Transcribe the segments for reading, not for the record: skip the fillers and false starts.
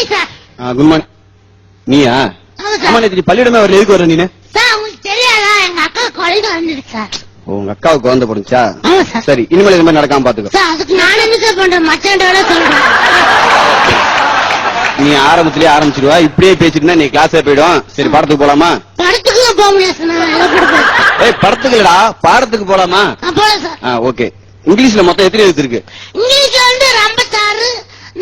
Morning sir. Good morning. நீயா? அம்மா நேத்து பள்ளியிடமே வரல, எதுக்கு வர நீ? சார் உங்களுக்கு தெரியாதா, எங்க அக்கா குழந்தை வந்துருக்கு சார். உங்க அக்காவுக்கு குழந்தை போடுச்சா? சரி, இனிமேல் இது மாதிரி நடக்காம பாத்துக்கோ. சார் அதுக்கு நான் என்ன சார் பண்றேன், மச்சாண்டோட சொல்றேன். நீ ஆரம்பத்திலேயே ஆரம்பிச்சிருவா, இப்படியே பேசிட்டு நீ கிளாஸே போயிடும். சரி, படத்துக்கு போலாமா? படத்துக்கு போக முடியாது. ஏய், படத்துக்கு இல்லடா, பாடத்துக்கு போலாமா? போலாம் சார். ஓகே. இங்கிலீஷ்ல மொத்தம் எத்தனை எழுத்து இருக்கு? இங்கிலீஷ்ல வந்து 56,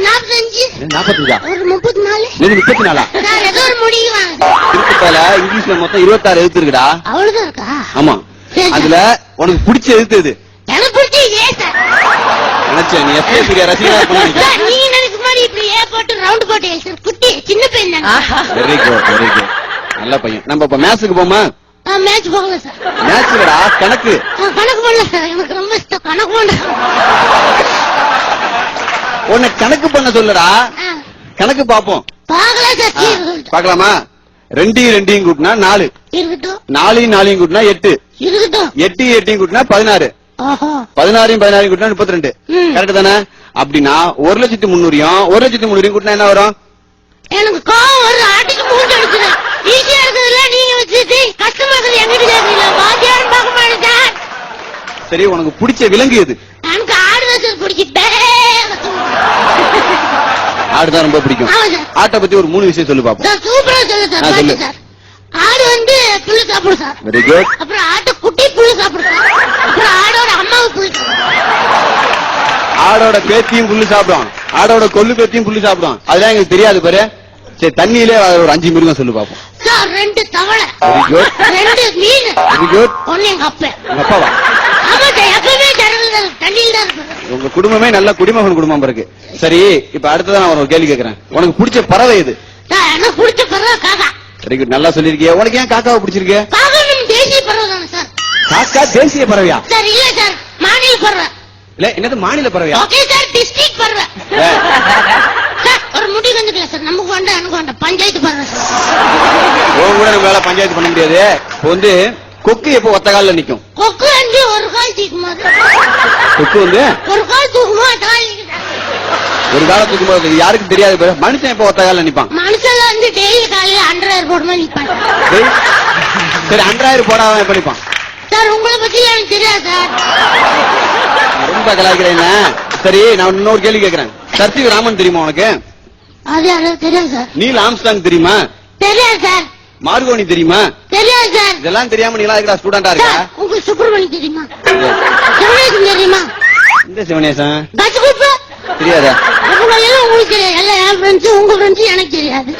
45, 45 ஒரு 34. 34 சார் ஏதோ ஒரு முடிவு வாங்க. திருப்பத்தால இங்கிலீஷ்ல மொத்தம் 26 எழுத்து இருக்குடா. அவ்வளவுதான் இருக்கா? ஆமா. அதுல உனக்கு பிடிச்ச எழுத்து எது? எனக்கு பிடிச்ச ஏ சார். நினைச்சேன் நீ எப்பயே பெரிய ரசிகனா இருப்பீங்க. நீங்க நினைக்கிற மாதிரி இப்படி ஏ போட்டு ரவுண்ட் போட்டு சார், குட்டி சின்ன பையன் தானே. வெரி குட், வெரி குட், நல்ல பையன். நம்ம இப்ப மேட்சுக்கு போமா? மேட்ச் போகல சார். மேட்ச் இல்லடா, கணக்கு. கணக்கு பண்ணல சார், எனக்கு ரொம்ப இஷ்டம் கணக்கு பண்ண. உன்னை கணக்கு பண்ண சொல்லடா. கணக்கு பாப்போம். பாக்கலாம் சார். பாக்கலாமா? 2 கூட்டினா 4. இருக்கட்டும். 4 கூட்டினா 8. இருக்கட்டும். 8 கூட்டினா 16. 16 கூட்டினா 32. கரெக்ட் தானே? அப்படின்னா 1,300,000 1,300,000 கூட்டினா என்ன வரும்? எனக்கு கோவம் வருது, ஆட்டிக்கு மூஞ்சி அடிச்சுது. ஈஸியா இருக்குதுல்ல, நீங்க வச்சு கஷ்டமா இருக்குது. எங்கிட்ட கேட்கல, வாத்தியாரும் பார்க்க மாட்டேன். சரி, உனக்கு பிடிச்ச விலங்கு எது? எனக்கு ஆடு வச்சது பிடிக்கும். ஆடுதான் ரொம்ப பிடிக்கும். ஆட்டை பத்தி ஒரு 3 விஷயம் சொல்லு பாப்போம். சூப்பரா சொல்லு சார். ஆடு வந்து புல்லு சாப்பிடும் சார். Very good. அப்புறம் ஆட்டு குட்டி புல்லு சாப்பிடும் சார். அப்புறம் ஆடோட அம்மாவும் புல்லு. ஆடோட பேத்தியும் புல்லு சாப்பிடும், ஆடோட கொள்ளு பேத்தியும் புல்லு சாப்பிடும். அதெல்லாம் எங்களுக்கு தெரியாது பாரு. சரி, தண்ணியிலே ஒரு 5 மிருகம் சொல்லு பாப்போம். சார் 2 தவளை. Very good. 2 மீன். Very good. ஒண்ணு எங்க அப்பா. உங்க அப்பாவா? ஆமா சார், எப்பவுமே தண்ணியில் தான் இருக்கு. உங்க குடும்பமே நல்ல குடிமகன் குடும்பம் இருக்கு. சரி, இப்ப அடுத்ததான் நான் ஒரு கேள்வி கேட்கிறேன். உனக்கு பிடிச்ச பறவை எது? எனக்கு பிடிச்ச பறவை காக்கா. வெரி குட், நல்லா சொல்லிருக்கிய. உனக்கு ஏன் காக்காவை பிடிச்சிருக்கு? காக்கா தேசிய பறவை தானே சார். காக்கா தேசிய பறவையா? சார் இல்ல சார், மாநில பறவை. இல்ல, என்னது மாநில பறவையா? ஓகே சார், டிஸ்ட்ரிக்ட் பறவை. சார் ஒரு முடிவு வந்துக்கலாம் சார், நமக்கு வேண்டாம் எனக்கு வேண்டாம், பஞ்சாயத்து பறவை சார். உன் கூட நம்மளால பஞ்சாயத்து பண்ண முடியாது. இப்போ வந்து கொக்கு எப்போ ஒத்த காலில் நிக்கும்? கொக்கு வந்து ஒரு கால் தூக்குமா? கொக்கு வந்து ஒரு கால் தூக்குமா? ஒரு காலம் தூக்கும்போது யாருக்கும் தெரியாது. மனுஷன் எப்போ ஒத்த காலில் நிப்பான்? மனுஷன் வந்து டெய்லி காலையில 100,000 போடுமா நிப்பான். சரி, 100,000 போடாம எப்ப நிப்பான்? சார் உங்களை பத்தி எனக்கு தெரியாது சார். ரொம்ப கலாய்க்கிறேன். சரி, நான் இன்னொரு கேள்வி கேட்கிறேன். சர்த்திவி ராமன் தெரியுமா உனக்கு? அது தெரியாது சார். நீல் ஆம்ஸ்டாங் தெரியுமா? தெரியாது சார். மார்கோனி தெரியுமா? தெரியாது சார். இதெல்லாம் தெரியாம நீங்களா இருக்கிற ஸ்டூடெண்டா இருக்கா? உங்களுக்கு சுப்பிரமணியம் தெரியுமா? சிவனேசன் தெரியுமா? இந்த சிவனேசன் பஸ் குரூப் தெரியாதா? உங்களுக்கு தெரியாது. எல்லாம் என் ஃப்ரெண்ட்ஸ், உங்க ஃப்ரெண்ட்ஸ் எனக்கு தெரியாது.